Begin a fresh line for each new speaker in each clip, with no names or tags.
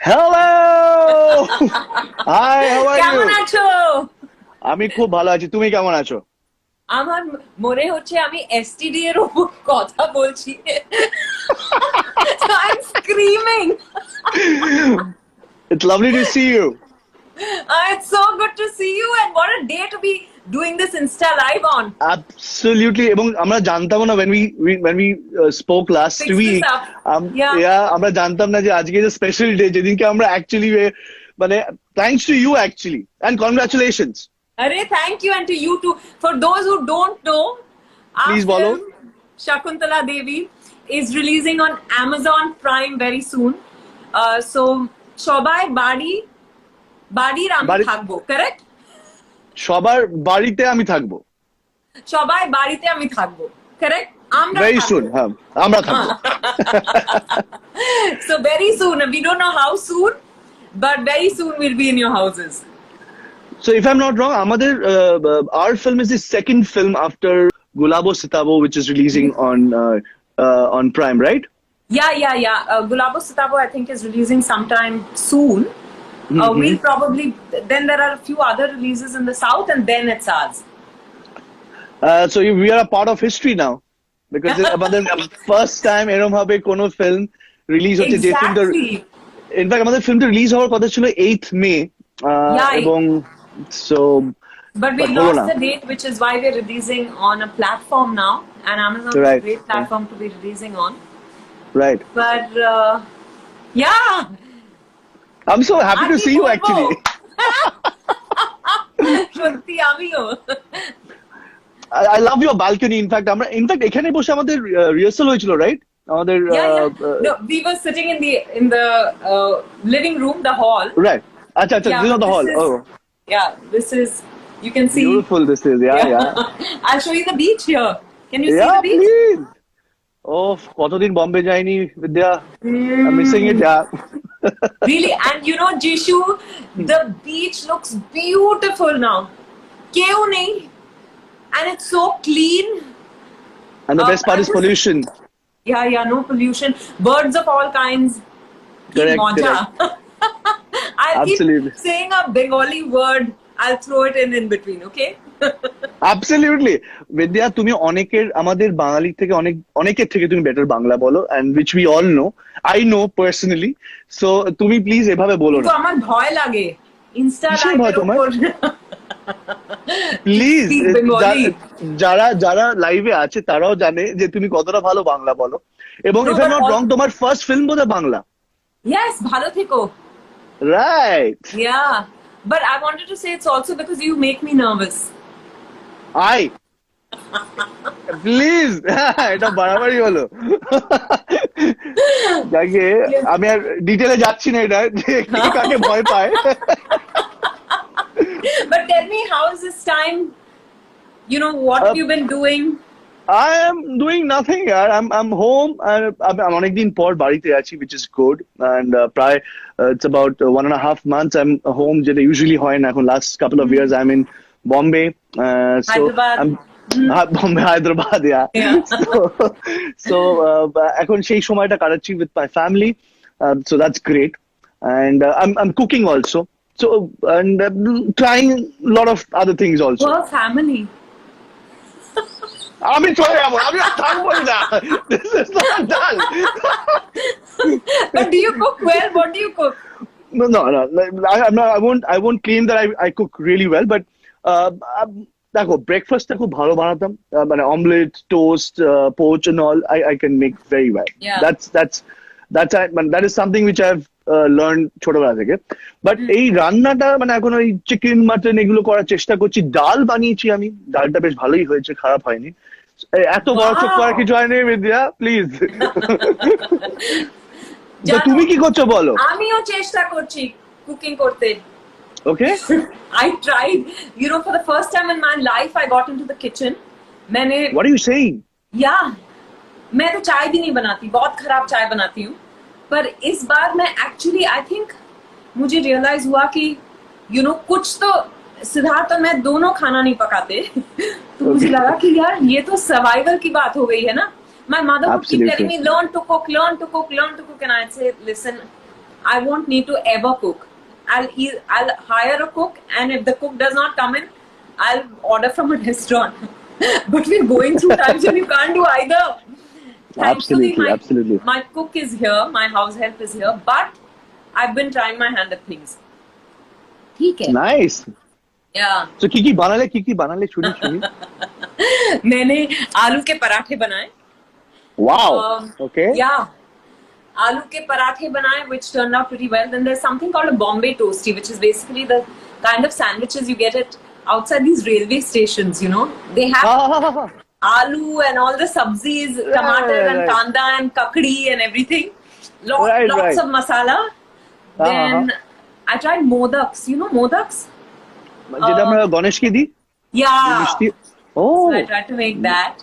Hello hi, how are you?
কেমন আছো?
আমি খুব ভালো আছি, তুমি কেমন আছো?
আমার মনে হচ্ছে আমি এসটিডি এর উপর কথা বলছি। So I'm screaming.
It's lovely to see you.
It's so good to see you, and what a day to be doing this Insta live on.
Absolutely. এবং আমরা জানতাম না when we spoke last
Fix this
week.
up. Yeah.
আমরা জানতাম না যে আজকে যে স্পেশাল ডে, যেদিনকে আমরা অ্যাকচুয়ালি মানে thanks to you actually and congratulations.
Arey, thank you, and to you too. For those who don't know, our
Please follow.
film Shakuntala Devi is releasing on Amazon Prime very soon. So সবাই বাড়ির আমি থাকবো, correct?
সবার বাড়িতে আমি থাকবো।
সবাই বাড়িতে আমি থাকবো, correct? আমরা
ভেরি
থাকবো।
সুন, হ্যাঁ আমরা থাকবো।
So very soon, we don't know how soon, but very soon we'll be in your houses.
So if I'm not wrong, আমাদের our film is the second film after Gulabo Sitabo, which is releasing on Prime, right?
Yeah. Gulabo Sitabo, I think, is releasing sometime soon. We'll probably, then there are a few other releases in the south, and then it's ours.
So we are a part of history now, because আমাদের first time এরকম ভাবে কোনো film release হচ্ছে, যে ফিল্মটা
Exactly.
In fact আমাদের ফিল্মটা release হওয়ার কথা ছিল 8th May, এবং so
But we
but হলো
lost
না।
the date, which is why we're releasing on a platform now, and Amazon is
Right.
a great platform to be releasing on.
Right.
But yeah,
I'm so happy to
আমি
see you
বলবো।
actually.
সত্যি আমিও।
I love your balcony. In fact এখানে বসে আমাদের rehearsal হয়েছিল, right? আমাদের
Yeah. No, we were sitting in the living room, the hall.
right. আচ্ছা
Yeah,
this is not the
this
hall.
is-
Oh,
Yeah, this is. You can see.
beautiful this is. Yeah.
I'll show you the beach here. Can you see
Yeah,
the beach?
please. Oh, কতদিন বম্বে যাইনি বিদ্যা। I'm missing it. Yeah.
Really, and you know, Jishu, the beach looks beautiful now. কেউ নেই, and it's so clean.
And the best part is pollution.
Yeah, no pollution. Birds of all kinds.
Correct,
Moja. I'll
Absolutely.
keep saying a Bengali word. I'll throw it in between, okay?
Absolutely. বিদ্যা, তুমি আমাদের বাঙালির থেকে অনেকের থেকে তুমি better Bangla বলো, and which we all know. I know personally. So তুমি প্লিজ এভাবে বলো
তো
না
আমার ভয় লাগে ইনস্টা
কিসের ভয়
লাইভের
তোমার?
উপর।
প্লিজ।
Speak Bengali.
যারা লাইভে আছে তারাও জানে যে তুমি কতটা ভালো বাংলা বলো, এবং
No,
if I'm
but
not
all-
wrong, তোমার ফার্স্ট ফিল্ম বোধহয় বাংলা,
Yes, ভালো থেকো.
Right?
Yeah. But I wanted to say it's also because you make me nervous.
Please এটা বাড়াবাড়ি হলো। যাকে আমি আর ডিটেলে যাচ্ছি না এটা যে কে কাকে ভয় পায়।
But tell me, how is this time? You know, what have you been doing?
I am doing nothing, yaar. I'm home, and I'm অনেকদিন পর বাড়িতে আছি, which is good, and প্রায় it's about 1.5 months I'm home, যেটা usually হয় না এখন। Last couple of years I'm in Bombay, so
Hyderabad.
I'm Bombay, Hyderabad, yeah. So এখন সেই সময়টা কাটাচ্ছি with my family, so that's great, and I'm cooking also, so and trying a lot of other things also.
For family.
আমি চলে যাবো, আমি আর থাকবো না। This is not done.
But do you cook well? What do you cook?
No. I won't claim that I cook really well, but দেখো ব্রেকফাস্টটা খুব ভালো বানাতাম, মানে omelette, toast, poach and all I can make very well.
Yeah.
That is something which I've learned ছোটবেলা থেকে, but এই রান্নাটা মানে এখন ওই চিকেন মাটন এগুলো করার চেষ্টা করছি। ডাল বানিয়েছি আমি, ডালটা বেশ ভালোই হয়েছে, খারাপ হয়নি। এত বড় চোখ করার কিছু হয়নি বিদ্যা, প্লিজ। তুমি কি করছো বলো?
আমিও চেষ্টা করছি কুকিং করতে।
Okay.
I tried. You know, for the first time in my life, I got into the kitchen. मैंने
What are you saying?
मैं तो चाय भी नहीं बनाती, बहुत खराब चाय बनाती हूँ। पर इस बार मैं एक्चुअली आई थिंक मुझे रियलाइज हुआ कि यू नो कुछ तो सिद्धार्थ और मैं दोनों खाना नहीं पकाते। तो मुझे लगा कि यार ये तो सर्वाइवल की बात हो गई है ना। My mother would keep telling me learn to cook, and I'd say listen, I won't need to ever cook. I'll hire a cook, and if the cook does not come in, I'll order from a restaurant. But we're going through times when you can't do either. Thankfully,
Absolutely.
my cook is here, my house help is here, but I've been trying my hand at things. ठीक है.
Nice.
Yeah.
So কি বানালে শুনি
मैंने आलू के पराठे बनाए.
Wow. Okay.
Yeah. Aloo ke parathe banaye, which turned out pretty well. Then there's something called a Bombay toasty, which is basically the kind of sandwiches you get at outside these railway stations. You know, they have aloo and all the sabzis, tomato and kanda and kakdi and everything. Lots of masala. Then I tried modaks. You know modaks?
যেটা আমরা গণেশকে দিই
Yeah.
মিষ্টি ও
So I tried to make that.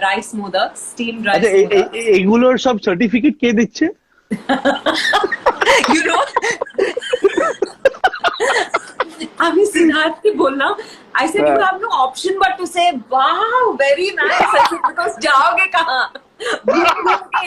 Rice modaks, steamed rice
আচ্ছা
modaks.
এইগুলোর সব certificate কে দিচ্ছে
You know, আমি সিদ্ধার্থকে বললাম, I said you have no option but to say wow very nice. I said because जाओगे कहाँ?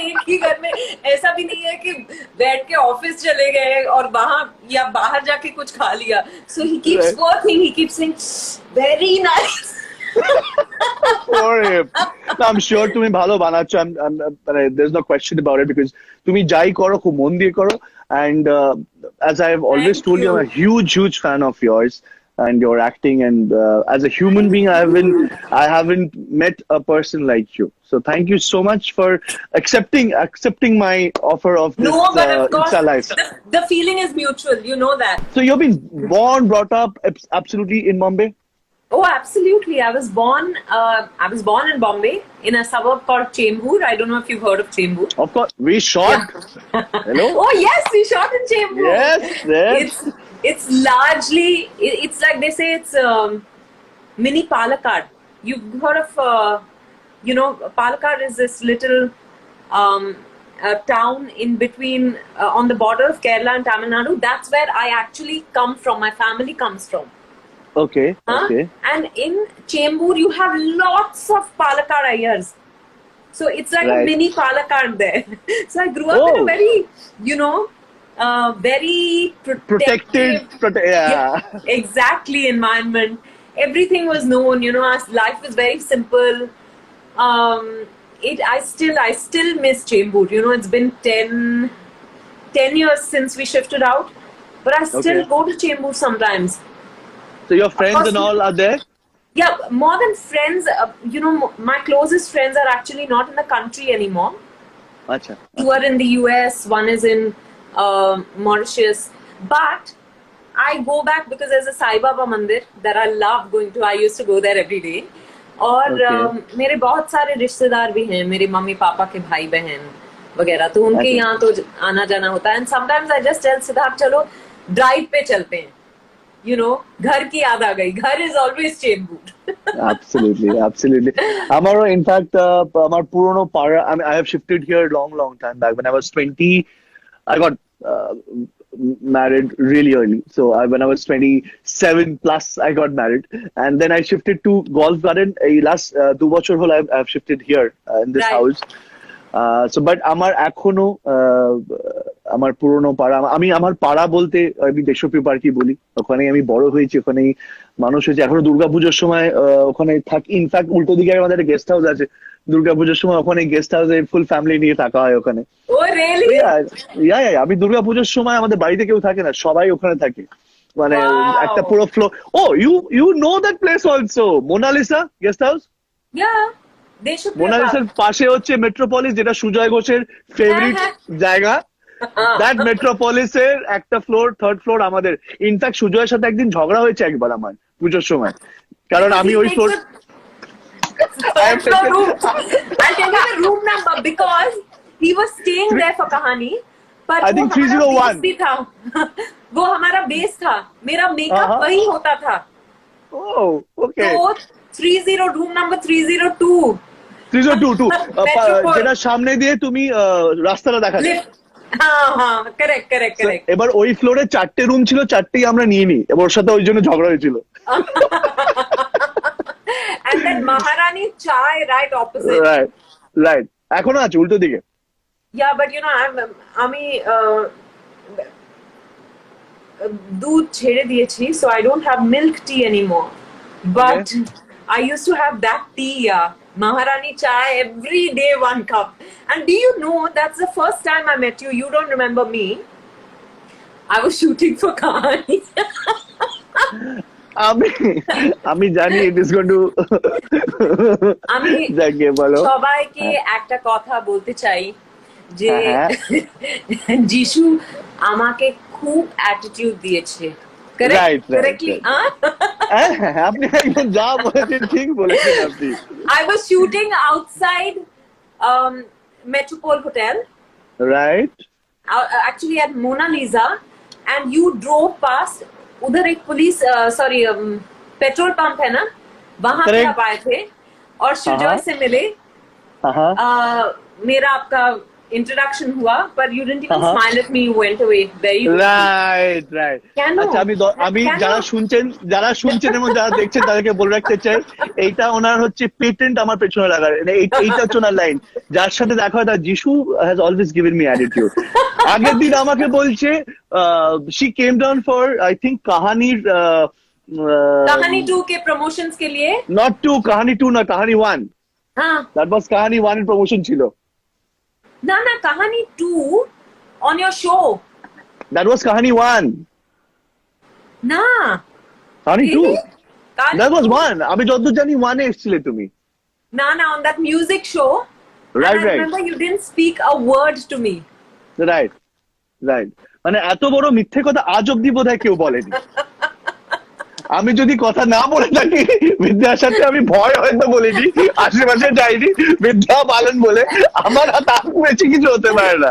एक ही घर में ऐसा भी नहीं है कि बैठ के ऑफिस चले गए और वहां या बाहर जाके कुछ खा लिया. So he keeps working, he keeps saying very nice.
I'm sure তুমি ভালো বানাচ্ছ. There's no question about it because তুমি যাই করো খুব মন দিয়ে করো. And as I've always told you, I'm a huge fan of yours and your acting. And as a human being, I haven't met a person like you. So thank you so much for accepting my offer of this
No, but of course,
Insta Life.
the feeling is mutual. You know that.
So you've been brought up absolutely in Bombay.
Oh, absolutely. I was born in Bombay in a suburb called Chembur. I don't know if you've heard of Chembur.
Of course, we shot. Hello.
Oh yes, we shot in Chembur.
Yes.
It's largely, it's like they say it's mini Palakkad. You've heard of, Palakkad is this little town in between, on the border of Kerala and Tamil Nadu. That's where I actually come from. My family comes from.
Okay. Okay.
And in Chembur, you have lots of Palakkad Ayers. So it's like a mini Palakkad there. So I grew up in a very, very
Protected. Yeah.
Exactly, environment. Everything was known, our life was very simple. I still miss Chembur. It's been 10 years since we shifted out, but I still go to Chembur sometimes.
So your friends and all are there?
Yeah, more than friends, my closest friends are actually not in the country anymore.
Achha.
Two are in the US, one is in Mauritius. But I go back because there's a Sai Baba Mandir that I love going to. I used to go there every day. और मेरे बहुत सारे रिश्तेदार भी हैं, मेरे mummy papa के भाई बहन वगैरह, तो उनके यहाँ तो आना जाना होता है. And sometimes I just tell Siddharth, चलो ड्राइव पे चलते हैं. घर की याद आ गई. घर is always Chembur.
Absolutely. আমারও in fact আমার পুরনো পাড়া, I have shifted here long time back. When I was 20, I got married really early. So when I was 27 plus, I got married, and then I shifted to Golf Garden. Last 2 বছর হলো I have shifted here in this house. So but আমার এখনো আমার পুরনো পাড়া, আমি আমার পাড়া বলতে আমি দেশপ্রিয় পার্কই বলি. ওখানেই আমি বড় হয়েছি, ওখানেই মানুষ হয়েছে. এখনো দুর্গাপুজোর সময় ওখানে থাকি. ইনফ্যাক্ট উল্টো দিকে আমাদের একটা গেস্ট হাউস আছে. দুর্গাপুজোর সময় ওখানে গেস্ট হাউসে ফুল ফ্যামিলি নিয়ে থাকা হয় ওখানে. আমি দুর্গাপুজোর সময় আমাদের বাড়িতে কেউ থাকে না, সবাই ওখানে থাকে. মানে একটা পুরো floor. Oh you know that place also, Monalisa guest house. মোনালিসার পাশে হচ্ছে মেট্রোপলিস, যেটা সুজয় ঘোষের ফেভারিট জায়গা. দ্যাট মেট্রোপলিসের একটা ফ্লোর, 3rd ফ্লোর আমাদের. ইনফ্যাক্ট সুজয়ের সাথে একদিন ঝগড়া হয়েছে একবার আমার পুজোর সময়, কারণ আমি ওই floor.
I'll tell you the room number because he was staying there for कहानी. पर
I think 301
भी था. वो हमारा बेस था, मेरा मेकअप वही होता था.
Oh, okay.
तो 30 room number 302.
302 যেটা সামনে দিয়ে তুমি রাস্তাটা দেখা যায়.
হ্যাঁ কারেক্ট.
এবার ওই ফ্লোরে 4টে রুম ছিল, 4টেই আমরা নিয়ে নি. এবার ওর সাথে ওই জন্য ঝগড়া হয়েছিল.
And then Maharani Chai right opposite.
Right. এখনো আছে উল্টো দিকে.
Yeah, but আমি दूध छेड़े दिएছি, so I don't have milk tea anymore. But I used to have that tea, yeah. Maharani chai every day, 1 cup. And do you know that's the first time I met you? You don't remember me. I was shooting for Kahani.
আমি আমি জানি it is going to
আমি
যাকে বলো
সবাইকে একটা কথা বলতে চাই যে
হ্যাঁ।
যিশু আমাকে খুব অ্যাটিটিউড দিয়েছে।
Right, right,
কারেক্টলি
হ্যাঁ, আপনি একদম যা বলেছেন ঠিক বলেছেন আপনি
I was shooting outside Metropole Hotel,
right
actually at Mona Lisa, and you drove past. उधर एक पुलिस सॉरी पेट्रोल पंप है ना, वहां पे
Correct.
आप आए थे और सुजॉय
हाँ।
से मिले।
हाँ
मेरा आपका इंट्रोडक्शन हुआ, पर you didn't even
हाँ।
smile at me, you went away very
right right
কেন?
আচ্ছা আমি
কেন?
যারা শুনছেন এবং যারা দেখছেন তাদেরকে বলে রাখতে চাই এইটা ওনার হচ্ছে পেটেন্ট আমার পেছনে লাগার এইটা হচ্ছে ওনার লাইন যার সাথে দেখা হয় তার Jishu has always given me attitude আগের দিন আমাকে বলছে she came down for I think কাহানির
कहानी 2 के प्रमोशंस के लिए।
নট টু কাহানি 2 না কাহানি 1
हाँ
দ্যাট ওয়াজ কাহানি 1 এর প্রমোশন ছিল
ना ना कहानी 2 on your show।
That was কাহানি 1
ना
কাহানি 2
Really? कहानी
দ্যাট ওয়াজ
2?
1 আমি যতদূর জানি 1 এ এসেছিলে তুমি
ना ना on that music show।
Right,
and I
right.
remember you didn't speak a word to me।
Right right মানে এত বড় মিথ্যে কথা আজ অব্দি বোধহয় কেউ বলেনি আমি যদি কথা না বলে থাকি বিদ্যার সাথে আমি ভয় হয়তো বলিনি আশেপাশে যাইনি বিদ্যা পালন বলে আমার তার বেশি কিছু হতে পারে না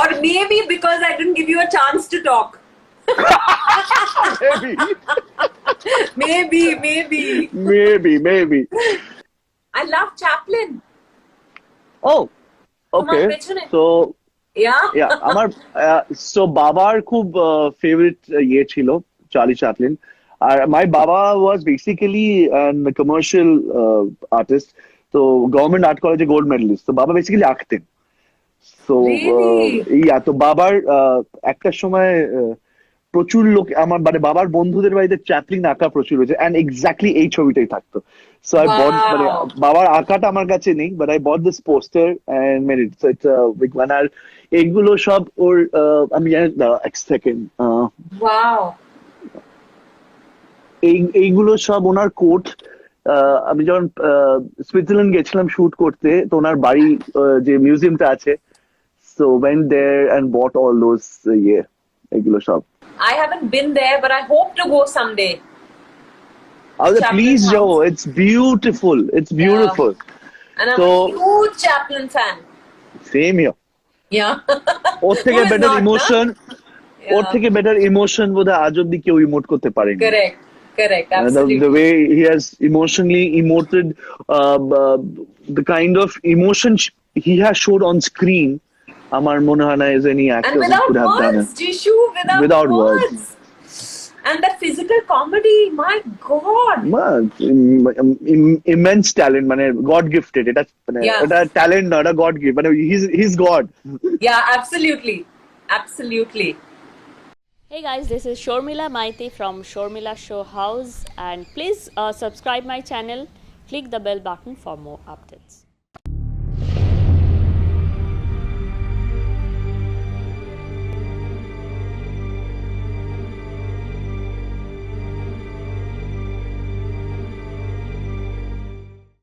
or maybe because I didn't give you a chance to talk। maybe
maybe
I love Chaplin।
ও
তোমার
ওকে
পেছনে?
সো
yeah
আমার সো বাবার খুব ফেভারিট ইয়ে ছিল চার্লি চ্যাপলিন আর মাই বাবা ওয়াজ বেসিক্যালি কমার্শিয়াল আর্টিস্ট তো গভর্নমেন্ট আর্ট কলেজে গোল্ড মেডেলিস্ট তো বাবা বেসিক্যালি আঁকতেন তো
Really?
তো বাবার একটা সময় প্রচুর লোক আমার মানে বাবার বন্ধুদের বাড়িতে চ্যাপলিন আঁকা প্রচুর হয়েছে এন্ড এক্স্যাক্টলি এই ছবিটাই থাকতো সো আই বট মানে
Wow.
বাবার আঁকাটা আমার কাছে নেই but I bought this poster and made it so it's big one আর এইগুলো সব ওর আমি জানি এক সেকেন্ড
wow
এইগুলো সব ওনার কোট আমি যখন সুইজারল্যান্ড গেছিলাম শুট করতে তো ওনার বাড়ি যে মিউজিয়ামটা আছে so went there and bought all those এগুলো সব
I haven't been there, but I hope to go someday। Chaplin
please
house.
যাও it's beautiful
And I'm
So-
a huge Chaplin fan।
Same here
Yeah।
ওর থেকে
Who is
better
not, no?
Emotion or
Yeah.
থেকে better emotion বোধহয় আজ অব্দি কেউ emote করতে পারেনি
Correct,
the
absolutely।
way he has emotionally emoted the kind of emotion he has showed on screen আমার মনে হয় না is any
And
actor who
without
could have done
words,
it
Jishu, without
words.
words। And that physical comedy, my God।
immense talent মানে god gifted এটা মানে
Yes.
এটা talent না এটা god gift মানে he's god
Yeah, absolutely।
Hey guys, this is Shormila Maiti from Shormila Show House and please subscribe my channel, click the bell button for more updates.